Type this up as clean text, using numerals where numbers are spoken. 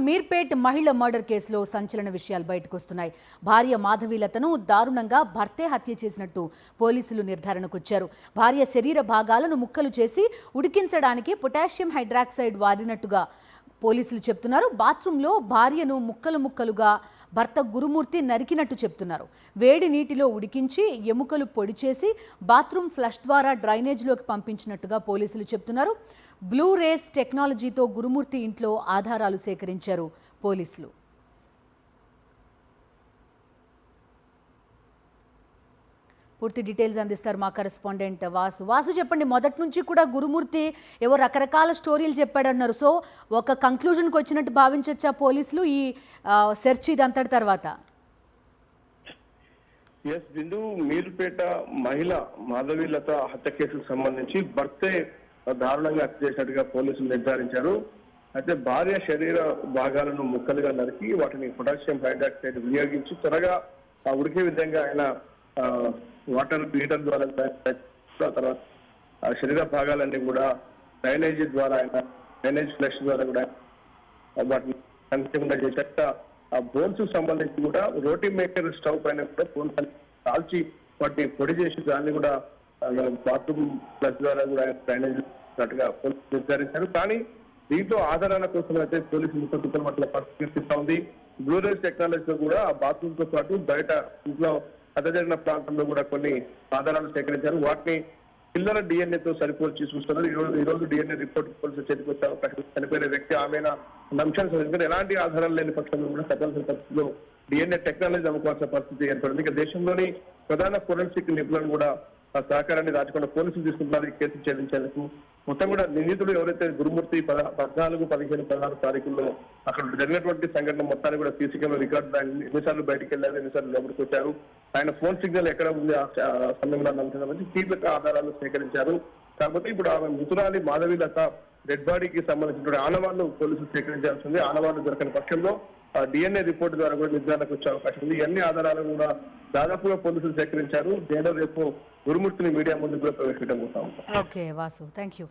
మీర్పేట్ మహిళ మర్డర్ కేసులో సంచలన విషయాలు బయటకు వస్తున్నాయి. భార్య మాధవీలతను దారుణంగా భర్తే హత్య చేసినట్టు పోలీసులు నిర్ధారణకు వచ్చారు. భార్య శరీర భాగాలను ముక్కలు చేసి ఉడికించడానికి పొటాషియం హైడ్రాక్సైడ్ వాడినట్టుగా పోలీసులు చెప్తున్నారు. బాత్రూంలో భార్యను ముక్కలుగా భర్త గురుమూర్తి నరికినట్టు చెప్తున్నారు. వేడి నీటిలో ఉడికించి ఎముకలు పొడి చేసి బాత్రూమ్ ఫ్లష్ ద్వారా డ్రైనేజ్లోకి పంపించినట్టుగా పోలీసులు చెప్తున్నారు. బ్లూ రేస్ టెక్నాలజీతో గురుమూర్తి ఇంట్లో ఆధారాలు సేకరించారు పోలీసులు. పూర్తి డీటెయిల్స్ అందిస్తారు మా కరెస్పాండెంట్ వాసు. చెప్పండి, మొదటి నుంచి కూడా గురుమూర్తి ఏవో రకరకాల స్టోరీలు చెప్పాడన్నారు. సో ఒక కంక్లూజన్కి వచ్చినట్టు భావించవచ్చా పోలీసులు ఈ సెర్చ్ ఇదంతటి తర్వాత? ఎస్ బిందు, మీరుపేట మహిళ మాధవీలత హత్య కేసుకు సంబంధించి భర్తే దారుణంగా హత్య చేసినట్టుగా పోలీసులు నిర్ధారించారు. అయితే భార్య శరీర భాగాలను ముక్కలుగా నరికి వాటిని పొటాషియం హైడ్రాక్సైడ్ వినియోగించి త్వరగా ఉడికే విధంగా ఆయన వాటర్ హీటర్ ద్వారా తర్వాత శరీర భాగాలన్నీ కూడా డ్రైనేజ్ ద్వారా డ్రైనేజ్ ఫ్లష్ ద్వారా కూడా వాటిని సంక్షేమంగా చేశాక ఆ బోన్స్ సంబంధించి కూడా రోటీ మేకర్ స్టవ్ పైన కూడా బోన్స్ కాల్చి వాటిని పొడి చేసి దాన్ని కూడా బాత్రూమ్ ఫ్లష్ ద్వారా కూడా డ్రైనేజ్ గా పోలీసులు నిర్ధారించారు. కానీ దీంతో ఆధారాల కోసం అయితే పోలీసులు ముఖ్య పట్ల పరిశీలిస్తా ఉంది. బ్లూరేస్ టెక్నాలజీతో కూడా ఆ బాత్రూమ్ తో పాటు బయట ఇంట్లో హత్య జరిగిన ప్రాంతంలో కూడా కొన్ని ఆధారాలు సేకరించారు. వాటిని పిల్లల డిఎన్ఏతో సరిపోల్చి చూస్తున్నారు. ఈ రోజు డిఎన్ఏ రిపోర్ట్ పోలీసులు చేతికి వచ్చే అవకాశం, చనిపోయిన వ్యక్తి ఆమెన అంశాలు సంబంధించిన ఎలాంటి ఆధారాలు లేని పక్షంలో కూడా తప్పనిసరి పరిస్థితుల్లో డిఎన్ఏ టెక్నాలజీ అమ్ముకోవాల్సిన పరిస్థితి ఏర్పడింది. ఇక దేశంలోని ప్రధాన ఫోరెన్సిక్ నిపుణులను కూడా ఆ సహకారాన్ని రాచకుండా పోలీసులు తీసుకుంటున్నారు ఈ కేసు ఛేదించేందుకు. మొత్తం కూడా నిందితుడు ఎవరైతే గురుమూర్తి 14, 15, 16 తారీఖుల్లో అక్కడ జరిగినటువంటి సంఘటన మొత్తాన్ని కూడా సీసీ కెమెరా రికార్డు ఎన్నిసార్లు బయటికి వెళ్ళారు, ఎన్నిసార్లు లోపలికి వచ్చారు, ఆయన ఫోన్ సిగ్నల్ ఎక్కడ ఉంది ఆ సమయంలో సంబంధించి కీలక ఆధారాలు సేకరించారు. కాకపోతే ఇప్పుడు ఆమె మృతురాలి మాధవీలత డెడ్ బాడీకి సంబంధించినటువంటి ఆనవాళ్లు పోలీసులు సేకరించాల్సింది. ఆనవాళ్లు దొరకని పక్షంలో డిఎన్ఏ రిపోర్టు ద్వారా కూడా నిర్ధారణకు వచ్చే అవకాశం ఉంది. అన్ని ఆధారాలు కూడా దాదాపుగా పోలీసులు సేకరించారు. రేపు గురుమూర్తిని మీడియా ముందు కూడా ప్రవేశపెట్టబోతా ఉంటాం. Okay Vasu, thank you.